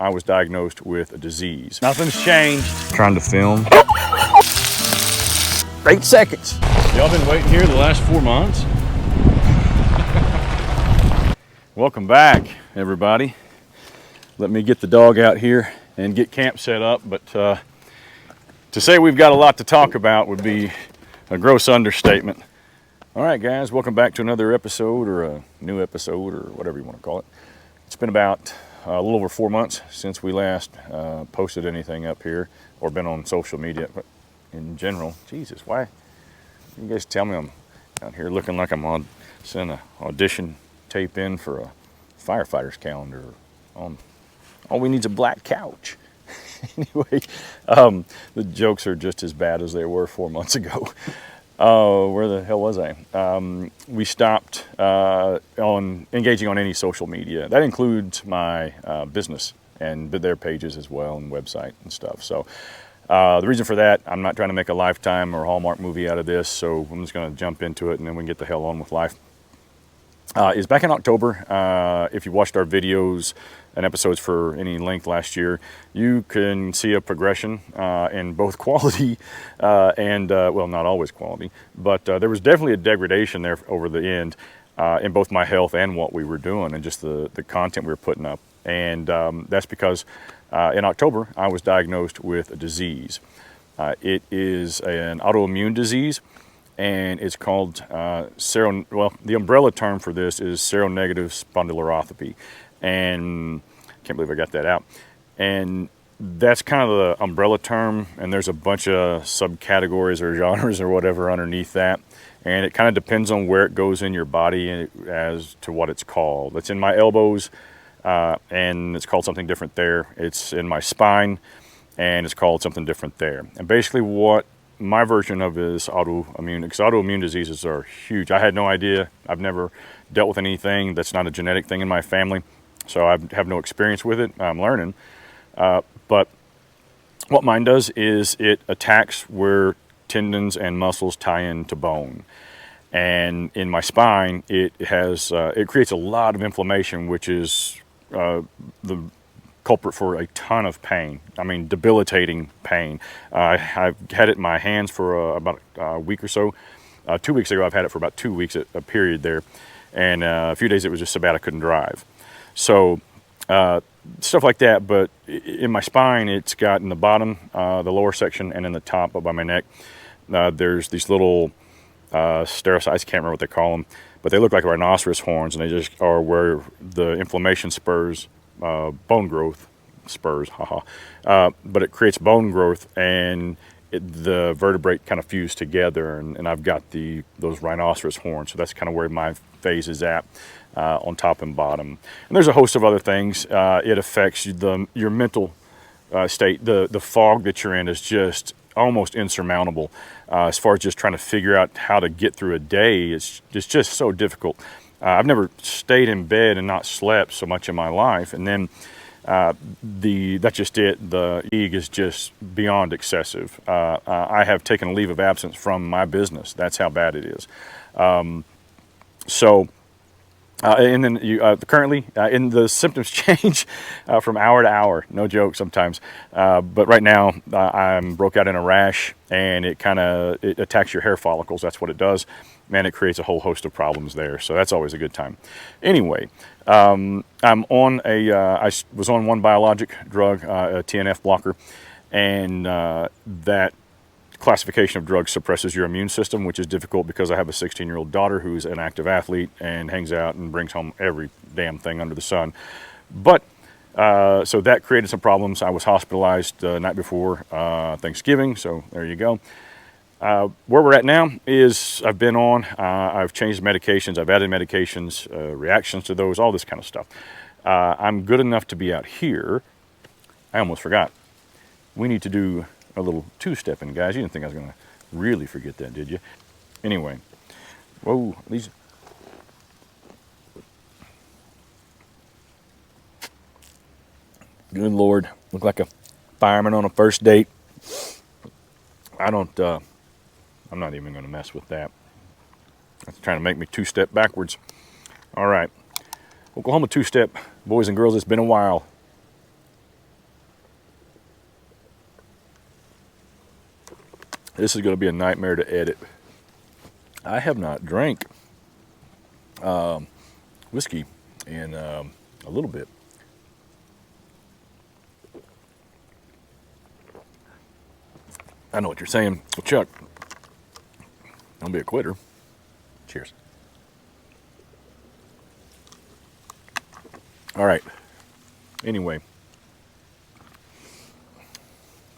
I was diagnosed with a disease. Nothing's changed. Trying to film. 8 seconds. Y'all been waiting here the last 4 months? Welcome back, everybody. Let me get the dog out here and get camp set up, but to say we've got a lot to talk about would be a gross understatement. All right, guys, welcome back to another episode, or a new episode, or whatever you want to call it. It's been about a little over 4 months since we last posted anything up here or been on social media. But in general, Jesus, why? You guys tell me I'm out here looking like I'm sending an audition tape in for a firefighter's calendar. All we need is a black couch. Anyway, the jokes are just as bad as they were 4 months ago. Where the hell was I? We stopped on engaging on any social media. That includes my business and their pages as well, and website and stuff. So the reason for that, I'm not trying to make a Lifetime or Hallmark movie out of this, so I'm just going to jump into it and then we can get the hell on with life. Is back in October. If you watched our videos and episodes for any length last year, you can see a progression in both quality and, well, not always quality, but there was definitely a degradation there over the end in both my health and what we were doing and just the content we were putting up. And that's because in October, I was diagnosed with a disease. It is an autoimmune disease. And it's called the umbrella term for this is seronegative spondyloarthropathy. And I can't believe I got that out. And that's kind of the umbrella term, and there's a bunch of subcategories or genres or whatever underneath that. And it kind of depends on where it goes in your body as to what it's called. It's in my elbows, and it's called something different there. It's in my spine, and it's called something different there. And basically what my version of it is autoimmune, because autoimmune diseases are huge. I had no idea. I've never dealt with anything that's not a genetic thing in my family, so I have no experience with it. I'm learning. But what mine does is it attacks where tendons and muscles tie into bone. And in my spine, it creates a lot of inflammation, which is the culprit for a ton of pain. I mean, debilitating pain. I've had it in my hands for about a week or so. 2 weeks ago, I've had it for about 2 weeks, a period there. And a few days it was just so bad I couldn't drive. So stuff like that. But in my spine, it's got in the bottom, the lower section, and in the top by my neck, there's these little sterocytes. I can't remember what they call them, but they look like rhinoceros horns, and they just are where the inflammation spurs bone growth, but it creates bone growth, and the vertebrae kind of fuse together, and I've got those rhinoceros horns, so that's kind of where my phase is at, on top and bottom. And there's a host of other things. It affects your mental state. The fog that you're in is just almost insurmountable. As far as just trying to figure out how to get through a day, it's just so difficult. I've never stayed in bed and not slept so much in my life, and then that's just it. The fatigue is just beyond excessive. I have taken a leave of absence from my business. That's how bad it is. And then currently, and the symptoms change from hour to hour. No joke sometimes. But right now, I'm broke out in a rash, and it attacks your hair follicles. That's what it does. And it creates a whole host of problems there. So that's always a good time. Anyway, I was on one biologic drug, a TNF blocker, and that classification of drugs suppresses your immune system, which is difficult because I have a 16-year-old daughter who's an active athlete and hangs out and brings home every damn thing under the sun. But so that created some problems. I was hospitalized the night before Thanksgiving, so there you go. Where we're at now is I've changed medications, I've added medications, reactions to those, all this kind of stuff. I'm good enough to be out here. I almost forgot. We need to do a little two-stepping, guys. You didn't think I was going to really forget that, did you? Anyway, whoa, these. Good Lord, look like a fireman on a first date. I'm not even going to mess with that. That's trying to make me two-step backwards. All right. Oklahoma two-step, boys and girls, it's been a while. This is going to be a nightmare to edit. I have not drank whiskey in a little bit. I know what you're saying. Well, Chuck, don't be a quitter. Cheers. All right. Anyway,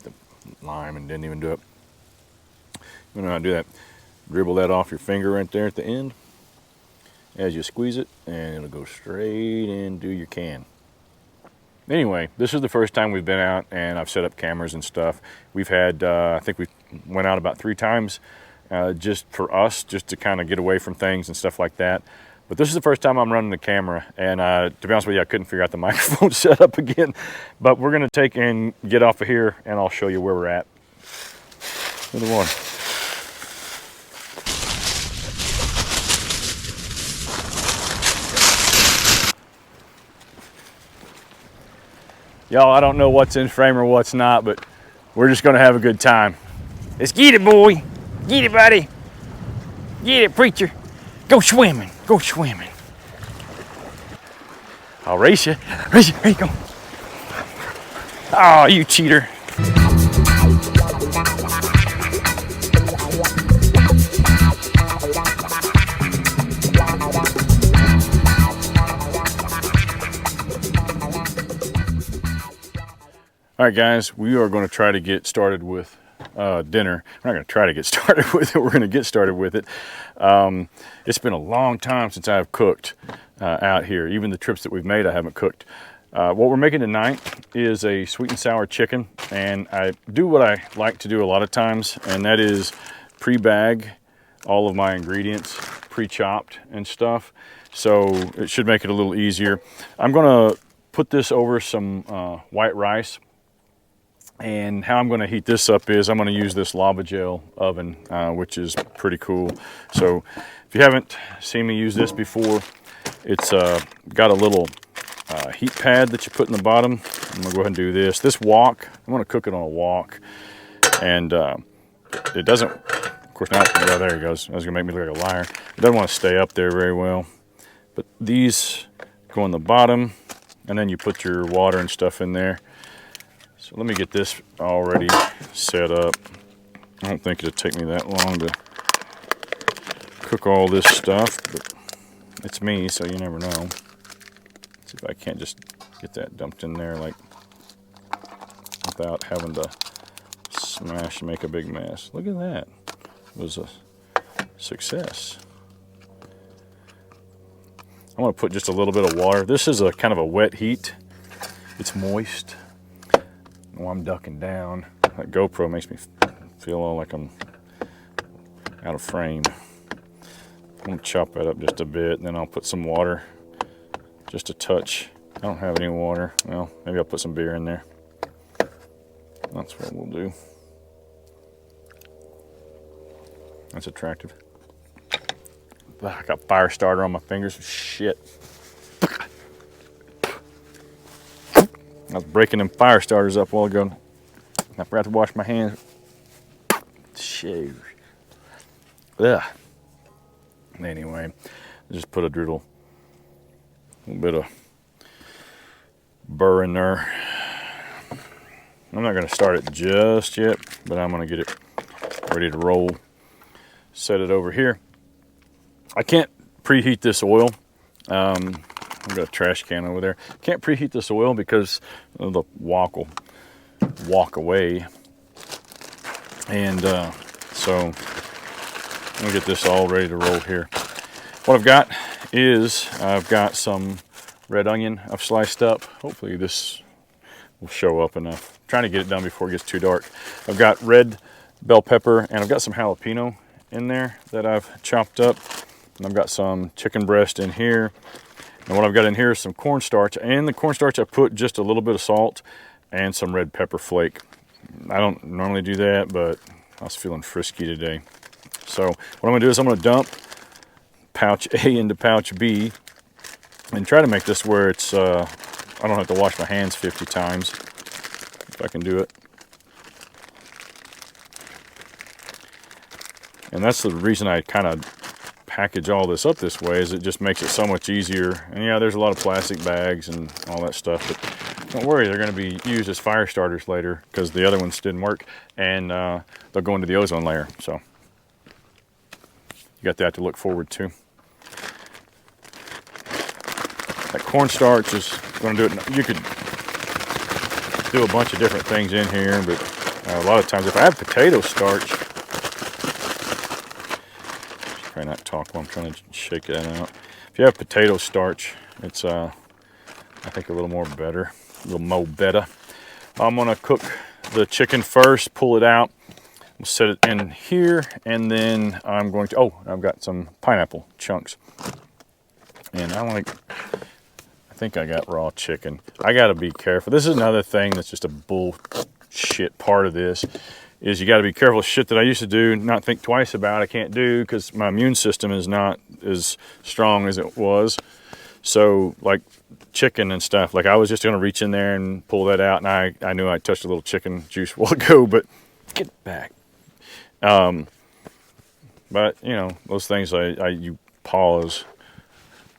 the lime and didn't even do it. You know how to do that. Dribble that off your finger right there at the end as you squeeze it, and it'll go straight into your can. Anyway, this is the first time we've been out, and I've set up cameras and stuff. We've had, I think we went out about 3 times just for us, just to kind of get away from things and stuff like that. But this is the first time I'm running the camera, and to be honest with you, I couldn't figure out the microphone setup again. But we're gonna take and get off of here, and I'll show you where we're at. To the water. Y'all, I don't know what's in frame or what's not, but we're just gonna have a good time. Let's get it, boy. Get it, buddy. Get it, preacher. Go swimming. Go swimming. I'll race you. Race you. There you go. Oh, you cheater. All right, guys, we are going to try to get started with dinner. We're not going to try to get started with it. We're going to get started with it. It's been a long time since I've cooked out here. Even the trips that we've made, I haven't cooked. What we're making tonight is a sweet and sour chicken, and I do what I like to do a lot of times, and that is pre-bag all of my ingredients, pre-chopped and stuff. So it should make it a little easier. I'm going to put this over some white rice. And how I'm going to heat this up is I'm going to use this lava gel oven, which is pretty cool. So if you haven't seen me use this before, it's got a little heat pad that you put in the bottom. I'm going to go ahead and do this. This wok, I'm going to cook it on a wok. And it doesn't, of course, now, oh, there he goes. That was going to make me look like a liar. It doesn't want to stay up there very well. But these go on the bottom, and then you put your water and stuff in there. So let me get this already set up. I don't think it'll take me that long to cook all this stuff, but it's me, so you never know. Let's see if I can't just get that dumped in there like without having to smash and make a big mess. Look at that. It was a success. I'm going to put just a little bit of water. This is a kind of a wet heat. It's moist. Well, I'm ducking down. That GoPro makes me feel all like I'm out of frame. I'm going to chop that up just a bit, and then I'll put some water, just a touch. I don't have any water. Well, maybe I'll put some beer in there. That's what we'll do. That's attractive. I got fire starter on my fingers. Shit. I was breaking them fire starters up a while ago. I forgot to wash my hands. Shit. Ugh. Anyway, just put a little bit of burr in there. I'm not going to start it just yet, but I'm going to get it ready to roll. Set it over here. I can't preheat this oil. I've got a trash can over there. Can't preheat this oil because the wok will walk away. And so I'm gonna get this all ready to roll here. What I've got is I've got some red onion I've sliced up. Hopefully this will show up enough. I'm trying to get it done before it gets too dark. I've got red bell pepper, and I've got some jalapeno in there that I've chopped up. And I've got some chicken breast in here. And what I've got in here is some cornstarch. And the cornstarch, I put just a little bit of salt and some red pepper flake. I don't normally do that, but I was feeling frisky today. So what I'm going to do is I'm going to dump pouch A into pouch B and try to make this where it's, I don't have to wash my hands 50 times, if I can do it. And that's the reason I kind of package all this up this way, is it just makes it so much easier. And yeah, there's a lot of plastic bags and all that stuff, but don't worry, they're going to be used as fire starters later because the other ones didn't work, and they'll go into the ozone layer. So you got that to look forward to. That cornstarch is going to do it. You could do a bunch of different things in here, but a lot of times if I have potato starch, try not to talk while I'm trying to shake that out. If you have potato starch, it's I think a little more better, a little more better. I'm gonna cook the chicken first, pull it out, we'll set it in here, and then I'm going to, oh, I've got some pineapple chunks. And I think I got raw chicken. I gotta be careful. This is another thing that's just a bullshit part of this, is you gotta be careful. Shit that I used to do, not think twice about, I can't do because my immune system is not as strong as it was. So like chicken and stuff, like I was just gonna reach in there and pull that out, and I knew I touched a little chicken juice a while ago, but get back. But you know, those things you pause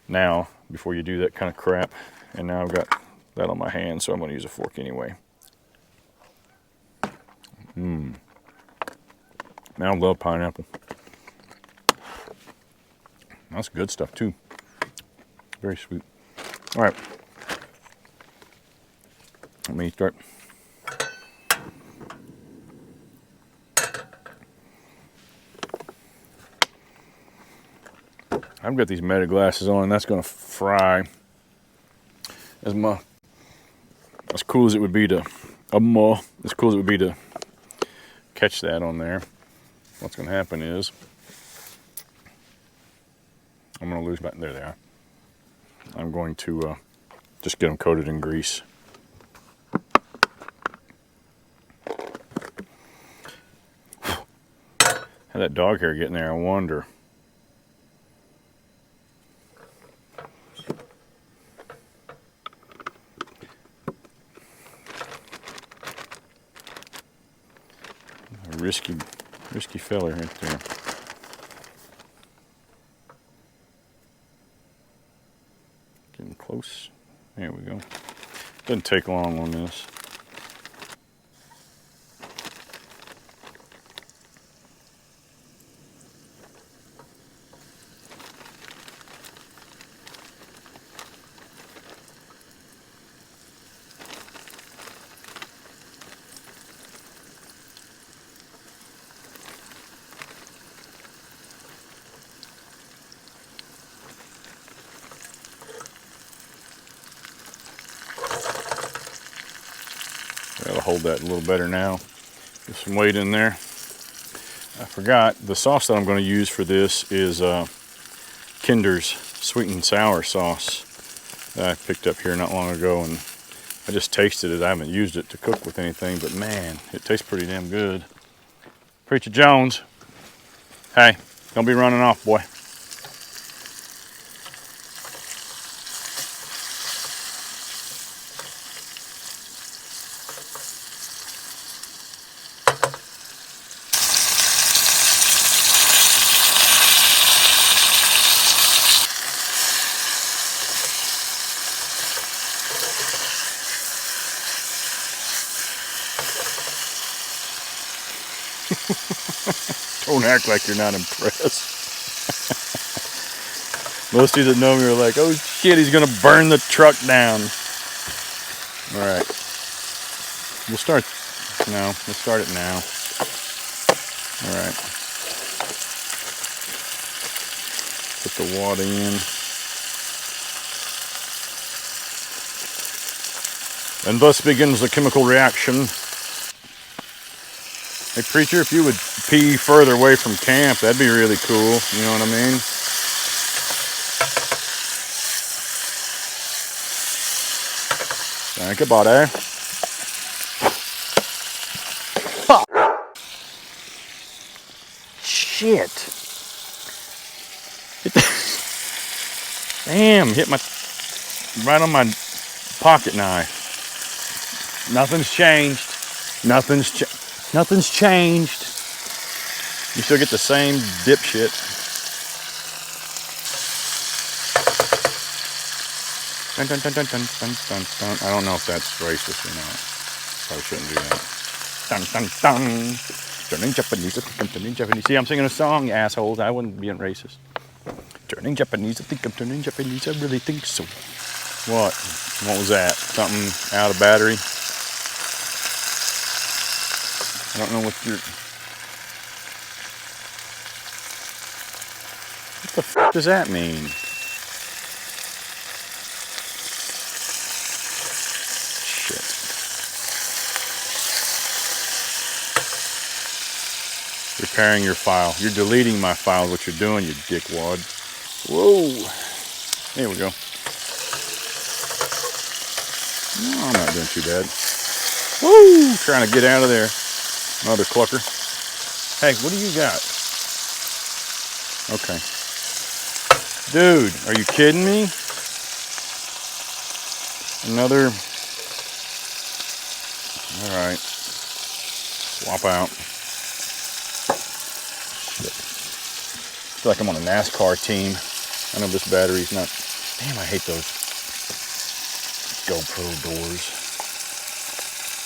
now before you do that kind of crap. And now I've got that on my hand, so I'm gonna use a fork anyway. Now I love pineapple. That's good stuff too. Very sweet. All right. Let me start. I've got these Meta glasses on, and that's gonna fry. As cool as it would be to catch that on there. What's going to happen is I'm going to lose back. There they are. I'm going to just get them coated in grease. How that dog hair get in there, I wonder. Risky fella right there. Getting close. There we go. Doesn't take long on this. That'll hold that a little better now. Get some weight in there. I forgot, the sauce that I'm going to use for this is Kinder's sweet and sour sauce that I picked up here not long ago, and I just tasted it. I haven't used it to cook with anything, but man, it tastes pretty damn good. Preacher Jones, hey, don't be running off, boy. Don't act like you're not impressed. Most of you that know me are like, oh shit, he's gonna burn the truck down. All right, we'll start it now. All right, put the water in. And thus begins the chemical reaction. Hey, preacher, if you would pee further away from camp, that'd be really cool. You know what I mean? Thank you, buddy. Shit. Damn, hit right on my pocket knife. Nothing's changed. Nothing's changed. You still get the same dipshit. Dun, dun, dun, dun, dun, dun, dun, dun. I don't know if that's racist or not. Probably shouldn't do that. Dun, dun, dun. Turning Japanese, I think I'm turning Japanese. See, I'm singing a song, you assholes. I wasn't being racist. Turning Japanese, I think I'm turning Japanese. I really think so. What? What was that? Something out of battery? I don't know what you're... What the f does that mean? Shit. Repairing your file. You're deleting my file, what you're doing, you dickwad. Whoa. There we go. No, I'm not doing too bad. Woo! Trying to get out of there. Another clucker. Hey, what do you got? Okay. Dude, are you kidding me? Another. Alright. Swap out. Shit. I feel like I'm on a NASCAR team. I know this battery's not. Damn, I hate those GoPro doors.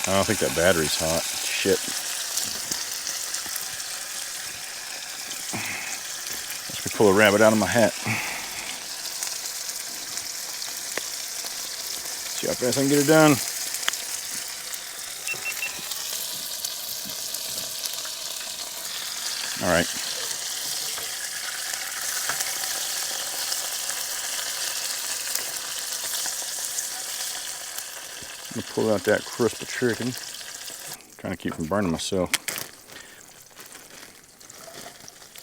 I don't think that battery's hot. Shit. Let's me pull a rabbit out of my hat. See how fast I can get it done. All right. I'm gonna pull out that crisp chicken. Trying to keep from burning myself.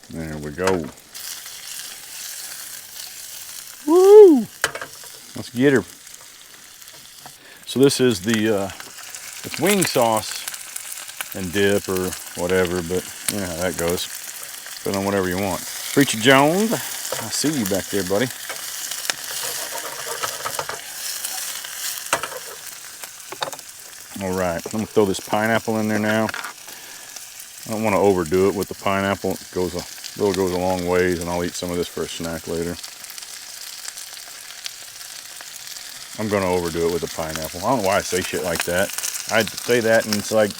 There we go. Woo! Let's get her. So this is the it's wing sauce and dip or whatever, but you know how that goes. Put on whatever you want. Preacher Jones, I see you back there, buddy. All right, I'm gonna throw this pineapple in there now. I don't want to overdo it with the pineapple. It goes a long ways, and I'll eat some of this for a snack later. I'm gonna overdo it with the pineapple. I don't know why I say shit like that. I say that, and it's like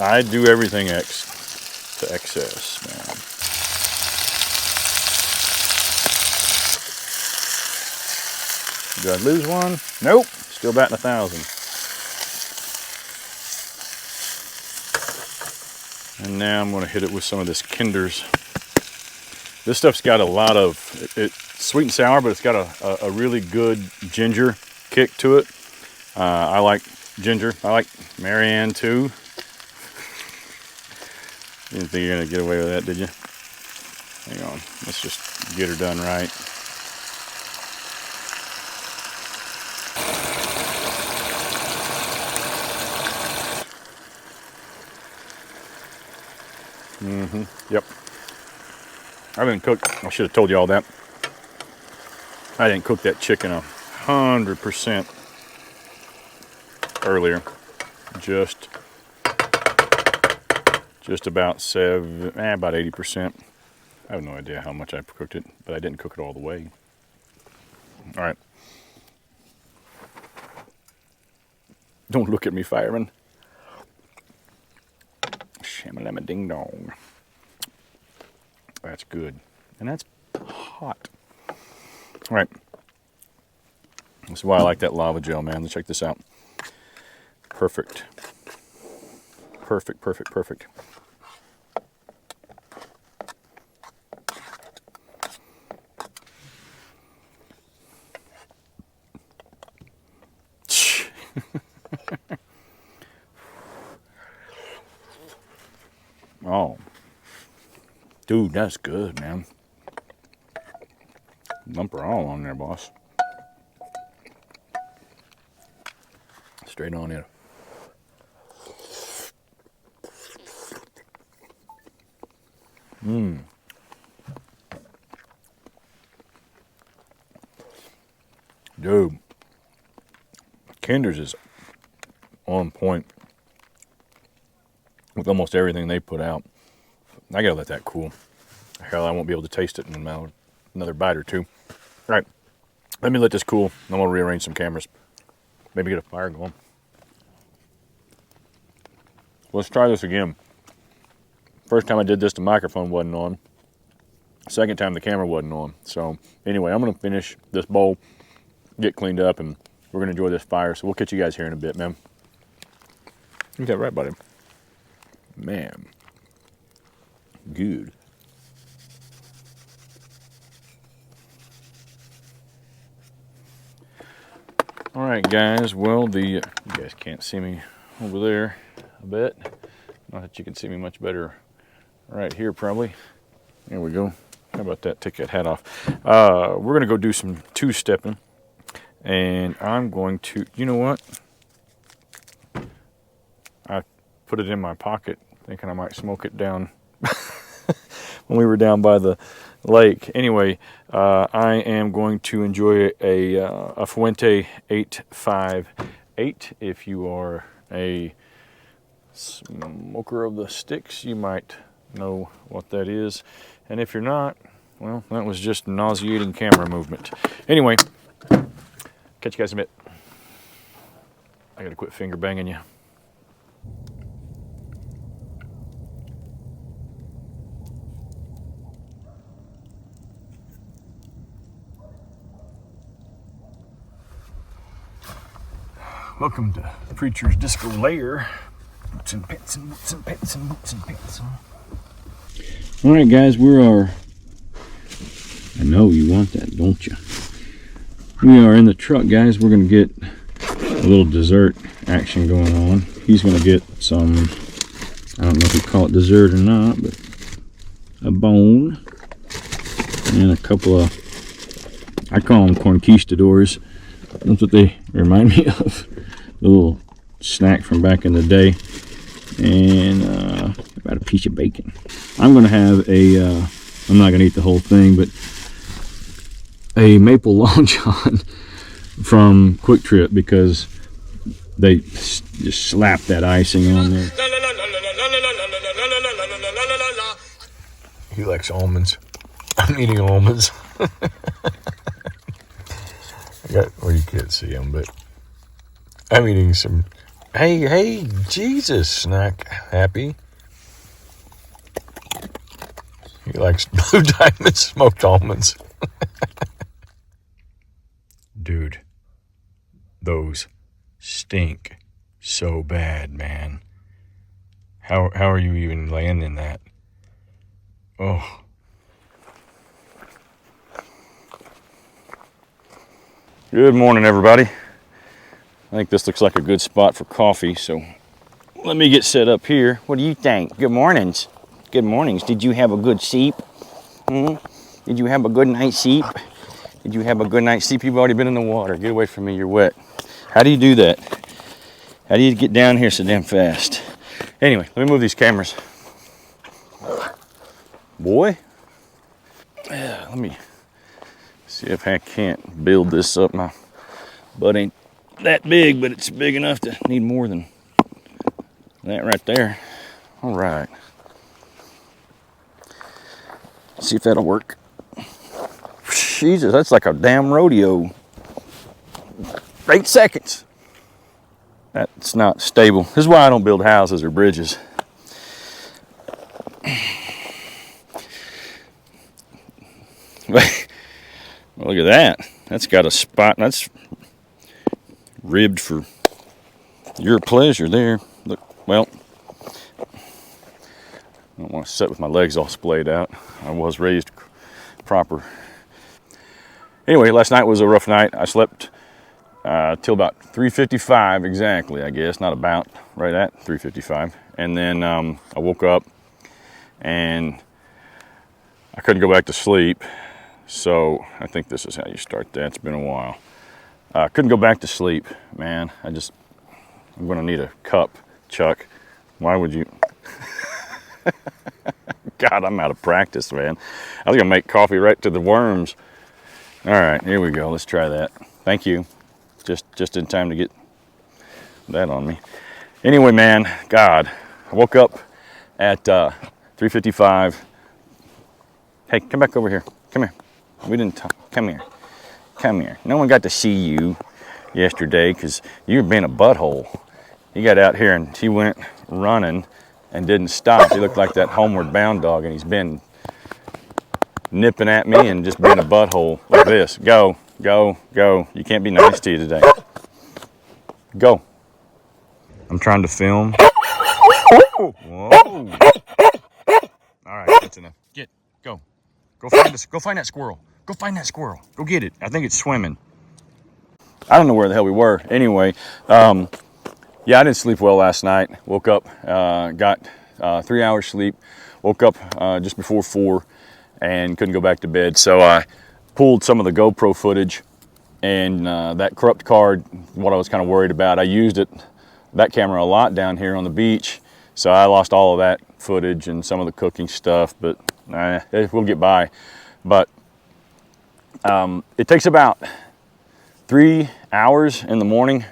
I do everything to excess, man. Did I lose one? Nope. Still batting 1,000. And now I'm going to hit it with some of this Kinder's. This stuff's got a lot of, it's sweet and sour, but it's got a really good ginger kick to it. I like ginger. I like Marianne too. You didn't think you're going to get away with that, did you? Hang on. Let's just get her done right. Yep. I didn't cook. I should have told you all that. I didn't cook that chicken 100% earlier. Just about about 80%. I have no idea how much I cooked it, but I didn't cook it all the way. All right. Don't look at me, fireman. Shamalama ding dong. That's good. And that's hot. All right. This is why I like that lava gel, man. Let's check this out. Perfect. Perfect, perfect, perfect. Oh. Dude, that's good, man. Lump her all on there, boss. Straight on in. Dude. Kinder's is on point with almost everything they put out. I gotta let that cool. Hell, I won't be able to taste it in about another bite or two. All right, let me let this cool. I'm gonna rearrange some cameras. Maybe get a fire going. Let's try this again. First time I did this, the microphone wasn't on. Second time, the camera wasn't on. So anyway, I'm gonna finish this bowl, get cleaned up, and we're gonna enjoy this fire. So we'll catch you guys here in a bit, man. You got right, buddy. Man, good. All right, guys. Well, you guys can't see me over there a bit. Not that you can see me much better right here, probably. There we go. How about that? Take that hat off. We're gonna go do some two-stepping, and I'm going to. You know what? I put it in my pocket, thinking I might smoke it down when we were down by the lake. Anyway, I am going to enjoy a Fuente 858. If you are a smoker of the sticks, you might know what that is. And if you're not, well, that was just nauseating camera movement. Anyway, catch you guys in a bit. I gotta quit finger banging you. Welcome to Preacher's Disco Lair. Boots and pants and boots and pants and boots and pants. All right, guys, we are. I know you want that, don't you? We are in the truck, guys. We're gonna get a little dessert action going on. He's gonna get some. I don't know if you call it dessert or not, but a bone and a couple of. I call them conquistadors. That's what they remind me of. A little snack from back in the day, and about a piece of bacon. I'm gonna have a I'm not gonna eat the whole thing, but a maple long john from Quick Trip, because they just slap that icing on there. He likes almonds. I'm eating almonds. Well, you can't see them, but I'm eating some. Hey, Jesus, Snack Happy. He likes Blue Diamond smoked almonds. Dude, those stink so bad, man. How are you even landing that? Oh. Good morning, everybody. I think this looks like a good spot for coffee, so let me get set up here. What do you think? Good mornings. Good mornings. Did you have a good sleep? Did you have a good night's sleep? Did you have a good night's sleep? You've already been in the water. Get away from me, you're wet. How do you do that? How do you get down here so damn fast? Anyway, let me move these cameras. Boy. Let me see if I can't build this up. My butt ain't that big, but it's big enough to need more than that right there. All right. See if that'll work. Jesus, that's like a damn rodeo. 8 seconds. That's not stable. This is why I don't build houses or bridges. Well, look at that. That's got a spot. That's ribbed for your pleasure there. Look, well, I don't want to sit with my legs all splayed out. I was raised proper. Anyway, last night was a rough night. I slept till about 3:55 exactly, I guess. Not about, right at 3:55. And then I woke up and I couldn't go back to sleep. So I think this is how you start that. It's been a while. Couldn't go back to sleep, man. I'm gonna need a cup, Chuck. Why would you? God, I'm out of practice, man. I was gonna make coffee right to the worms. All right, here we go. Let's try that. Thank you. Just in time to get that on me. Anyway, man, God, I woke up at 355. Hey, come back over here. Come here. We didn't talk. Come here. Come here. No one got to see you yesterday because you were being a butthole. He got out here and he went running and didn't stop. He looked like that homeward bound dog, and he's been nipping at me and just being a butthole like this. Go, go, go. You can't be nice to you today. Go. I'm trying to film. Whoa. All right, that's enough. Go. Go find that squirrel. Go find that squirrel. Go get it. I think it's swimming. I don't know where the hell we were. Anyway, yeah, I didn't sleep well last night. Woke up, got 3 hours sleep. Woke up just before 4 and couldn't go back to bed. So I pulled some of the GoPro footage, and that corrupt card, what I was kind of worried about. I used that camera a lot down here on the beach. So I lost all of that footage and some of the cooking stuff, but we'll get by. But it takes about 3 hours in the morning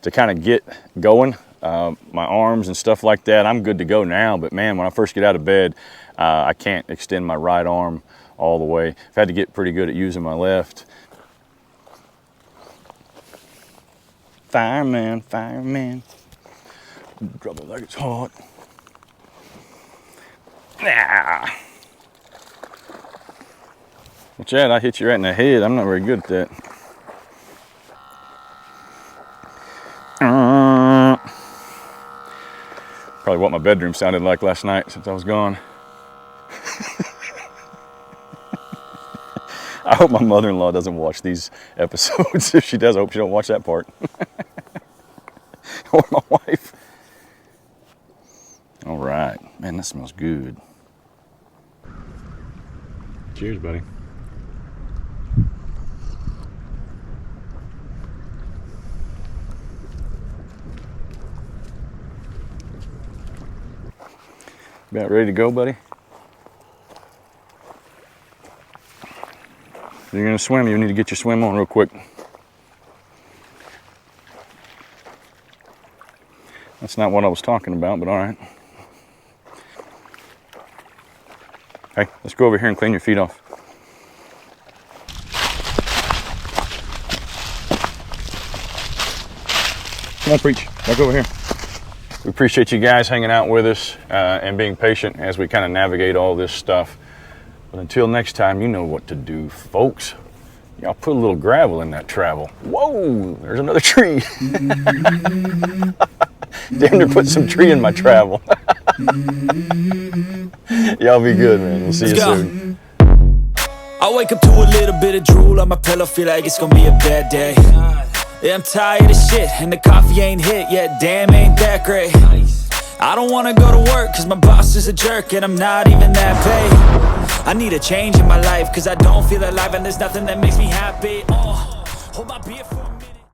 to kind of get going. My arms and stuff like that, I'm good to go now, but man, when I first get out of bed, I can't extend my right arm all the way. I've had to get pretty good at using my left. Fireman, fireman. Trouble like it's hot. Nah. What's that? I hit you right in the head. I'm not very good at that. Probably what my bedroom sounded like last night since I was gone. I hope my mother-in-law doesn't watch these episodes. If she does, I hope she don't watch that part. Or my wife. All right. Man, that smells good. Cheers, buddy. About ready to go, buddy? If you're gonna swim, you need to get your swim on real quick. That's not what I was talking about, but all right. Hey, let's go over here and clean your feet off. Come on, preach. Back over here. We appreciate you guys hanging out with us and being patient as we kind of navigate all this stuff. But until next time, you know what to do, folks. Y'all put a little gravel in that travel. Whoa, there's another tree. Damn near put some tree in my travel. Y'all be good, man. We'll see you soon. I wake up to a little bit of drool on my pillow, feel like it's gonna be a bad day. Yeah, I'm tired of shit, and the coffee ain't hit yet, damn, ain't that great. I don't wanna go to work, cause my boss is a jerk, and I'm not even that paid. I need a change in my life, cause I don't feel alive, and there's nothing that makes me happy. Hold my beer for